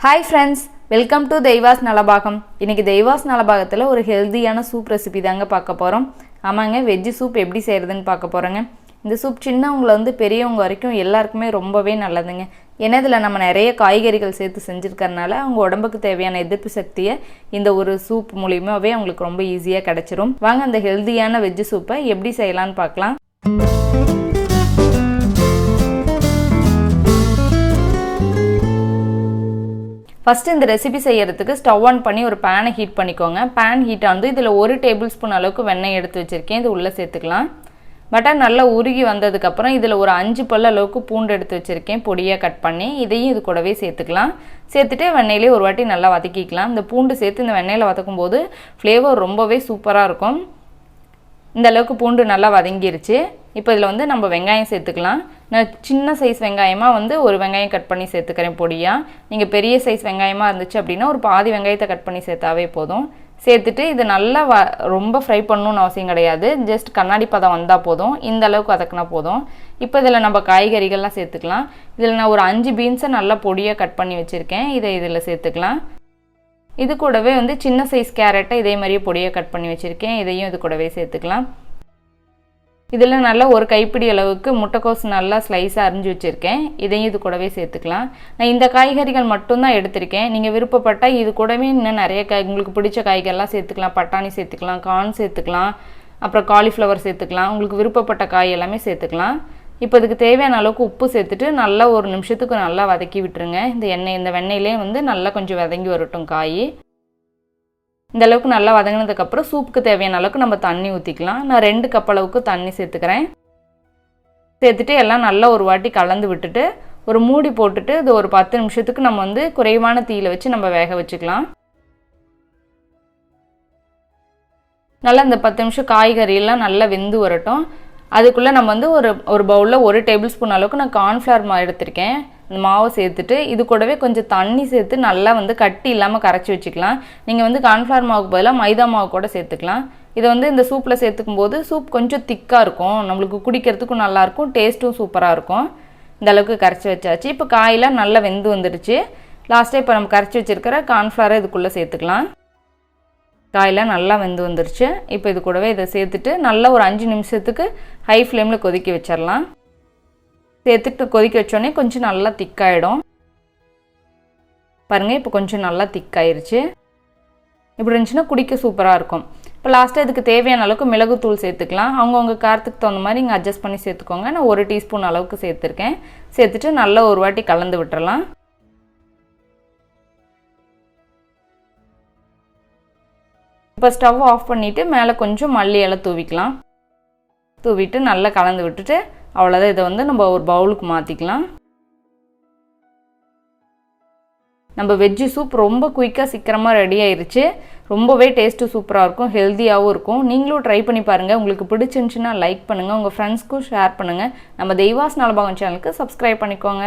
Hi friends, welcome to தெய்வாஸ் Nalabagam. இன்னைக்கு தெய்வாஸ் நலபாகத்துல ஒரு ஹெல்தியான சூப் ரெசிபி தாங்க பார்க்க போறோம். ஆமாங்க, வெஜ் சூப் எப்படி செய்யறதுன்னு பார்க்க போறோங்க. இந்த சூப் சின்னவங்கள இருந்து பெரியவங்க வரைக்கும் எல்லாருக்குமே ரொம்பவே நல்லதுங்க. ஏன்னா இதுல நம்ம நிறைய காய்கறிகள் சேர்த்து செஞ்சிருக்கறனால அவங்க உடம்புக்கு தேவையான எதிர்ப்பு சக்தியை இந்த ஒரு சூப் மூலமாவே உங்களுக்கு ரொம்ப ஈஸியா கிடைச்சிரும். வாங்க அந்த ஹெல்தியான வெஜ் சூப்பை எப்படி செய்யலாம்னு பார்க்கலாம். First இந்த ரெசிபி செய்யறதுக்கு ஸ்டவ் ஆன் பண்ணி ஒரு pan ஹீட் பண்ணிக்கோங்க. pan ஹீட் ஆனது இதுல 1 டேபிள்ஸ்பூன் அளவுக்கு வெண்ணெய் எடுத்து வச்சிருக்கேன். இது உள்ள சேர்த்துக்கலாம். பட்டர் நல்லா உருகி வந்ததுக்கு அப்புறம் இதுல ஒரு 5 பல் அளவுக்கு பூண்டு எடுத்து வச்சிருக்கேன். பொடியா கட் பண்ணி இதையும் இது கூடவே சேர்த்துக்கலாம். சேர்த்துட்டு வெண்ணெயிலே ஒரு வாட்டி நல்லா வதக்கிக்கலாம். இந்த பூண்டு சேர்த்து இந்த வெண்ணெயில வதக்கும்போது ஃப்ளேவர் ரொம்பவே சூப்பரா இருக்கும். இந்த அளவுக்கு பூண்டு நல்லா வதங்கிருச்சு. இப்போ இதுல வந்து நம்ம வெங்காயம் சேர்த்துக்கலாம். நான் சின்ன சைஸ் வெங்காயமா வந்து ஒரு வெங்காயம் கட் பண்ணி சேர்த்துக்கறேன் பொடியா. நீங்க பெரிய சைஸ் வெங்காயமா இருந்துச்சு அப்படினா ஒரு பாதி வெங்காயத்தை கட் பண்ணி சேர்த்தாவே போதும். சேர்த்துட்டு இது நல்லா ரொம்ப ஃப்ரை பண்ணனும்னு அவசியம் கிடையாது. ஜஸ்ட் கண்ணாடி பதம் வந்தா போதும். இந்த அளவுக்கு வதக்கினா போதும். இப்போ இதல நம்ம காய்கறிகள்லாம் சேர்த்துக்கலாம். இதல நான் ஒரு 5 பீன்ஸை நல்லா பொடியா கட் பண்ணி வச்சிருக்கேன். இதை இதல சேர்த்துக்கலாம். இது கூடவே வந்து சின்ன சைஸ் கேரட்டை இதே மாதிரியே பொடியா கட் பண்ணி வச்சிருக்கேன். இதையும் இது கூடவே சேர்த்துக்கலாம். இதல நல்லா ஒரு கைப்பிடி அளவுக்கு முட்டைக்கோஸ் நல்லா ஸ்லைஸா அரிஞ்சு வச்சிருக்கேன். இதையும் இது கூடவே சேர்த்துக்கலாம். நான் இந்த காய்கறிகள் மட்டும் தான் எடுத்துர்க்கேன். நீங்க விருப்பப்பட்டா இது கூடவே இன்னும் நிறைய உங்களுக்கு பிடிச்ச காய்கறிலாம் சேர்த்துக்கலாம். பட்டாணி சேர்த்துக்கலாம், கார்ன் சேர்த்துக்கலாம், அப்புறம் காலிஃப்ளவர் சேர்த்துக்கலாம். உங்களுக்கு விருப்பப்பட்ட காய் எல்லாமே சேர்த்துக்கலாம். இப்போ இதுக்கு தேவையான அளவுக்கு உப்பு சேர்த்துட்டு நல்லா ஒரு நிமிஷத்துக்கு நல்லா வதக்கி விட்டுருங்க. இந்த வெண்ணெயிலே வந்து நல்லா கொஞ்சம் வதங்கி வரட்டும் காய். இந்த அளவுக்கு நல்லா வதங்கினதுக்கு அப்புறம் சூப்புக்கு தேவையான அளவுக்கு நம்ம தண்ணி ஊத்திக்கலாம். நான் 2 கப் அளவுக்கு தண்ணி சேர்த்துக்கறேன். சேர்த்துட்டு எல்லாம் நல்லா ஒரு வாட்டி கலந்து விட்டுட்டு ஒரு மூடி போட்டுட்டு இது ஒரு 10 நிமிஷத்துக்கு நம்ம வந்து குறைவான தீயில வச்சு நம்ம வேக வச்சுக்கலாம். நல்லா இந்த 10 நிமிஷம் காய்கறி எல்லாம் நல்லா வெந்து வரட்டும். அதுக்குள்ள நம்ம வந்து ஒரு பவுல்ல 1 டேபிள்ஸ்பூன் அளவுக்கு நான் கார்ன்ஃப்ளவர் மாவு எடுத்துர்க்கேன். இந்த மாவை சேர்த்துட்டு இது கூடவே கொஞ்சம் தண்ணி சேர்த்து நல்லா வந்து கட்டி இல்லாம கரைச்சி வச்சுக்கலாம். நீங்க வந்து கார்ன்ஃப்ளவர் மாவுக்கு பதிலா மைதா மாவு கூட சேர்த்துக்கலாம். இத வந்து இந்த சூப்ல சேர்த்துக்கும்போது சூப் கொஞ்சம் திக்கா இருக்கும். நமக்கு குடிக்கிறதுக்கு நல்லா இருக்கும். டேஸ்டும் சூப்பரா இருக்கும். இந்த அளவுக்கு கரைச்சி வச்சாச்சு. இப்போ காயெல்லாம் நல்லா வெந்து வந்துருச்சு. லாஸ்டா இப்போ நம்ம கரைச்சி வச்சிருக்கிற கார்ன்ஃப்ளவரை இதுக்குள்ள சேர்த்துக்கலாம். காயெல்லாம் நல்லா வெந்து வந்துருச்சு. இப்போ இது கூடவே இதை சேர்த்துட்டு நல்லா ஒரு 5 நிமிஷத்துக்கு ஹை ஃப்ளேம்ல கொதிக்க வச்சிரலாம். சேர்த்துட்டு கொதிக்க வச்சோனே கொஞ்சம் நல்லா திக்காயிடும். பாருங்க இப்போ கொஞ்சம் நல்லா திக்காயிருச்சு. இப்படி இருந்துச்சுன்னா குடிக்க சூப்பரா இருக்கும். இப்போ லாஸ்டா இதுக்கு தேவையான அளவுக்கு மிளகு தூள் சேர்த்துக்கலாம். அவங்கவங்க காரத்துக்கு தகுந்த மாதிரி நீங்க அட்ஜஸ்ட் பண்ணி சேர்த்துக்கோங்க. நான் 1 டீஸ்பூன் அளவுக்கு சேர்த்திருக்கேன். சேர்த்துட்டு நல்லா ஒரு வாட்டி கலந்து விட்டுறலாம். இப்போ ஸ்டவ் ஆஃப் பண்ணிட்டு மேலே கொஞ்சம் மல்லி இலை தூவிக்கலாம். தூவிட்டு நல்லா கலந்து விட்டுட்டு அவ்வளவுதான். இதை வந்து நம்ம ஒரு பவுலுக்கு மாத்திக்கலாம். நம்ம வெஜ் சூப் ரொம்ப குயிக்கா சீக்கிரமா ரெடி ஆயிருச்சு. ரொம்பவே டேஸ்ட் சூப்பரா இருக்கும், ஹெல்தியாவும் இருக்கும். நீங்களும் ட்ரை பண்ணி பாருங்க. உங்களுக்கு பிடிச்சிருந்துச்சுன்னா லைக் பண்ணுங்க, உங்க ஃப்ரெண்ட்ஸ்க்கும் ஷேர் பண்ணுங்க. நம்ம தெய்வாஸ் நலபாகம் சேனலுக்கு சப்ஸ்கிரைப் பண்ணிக்கோங்க.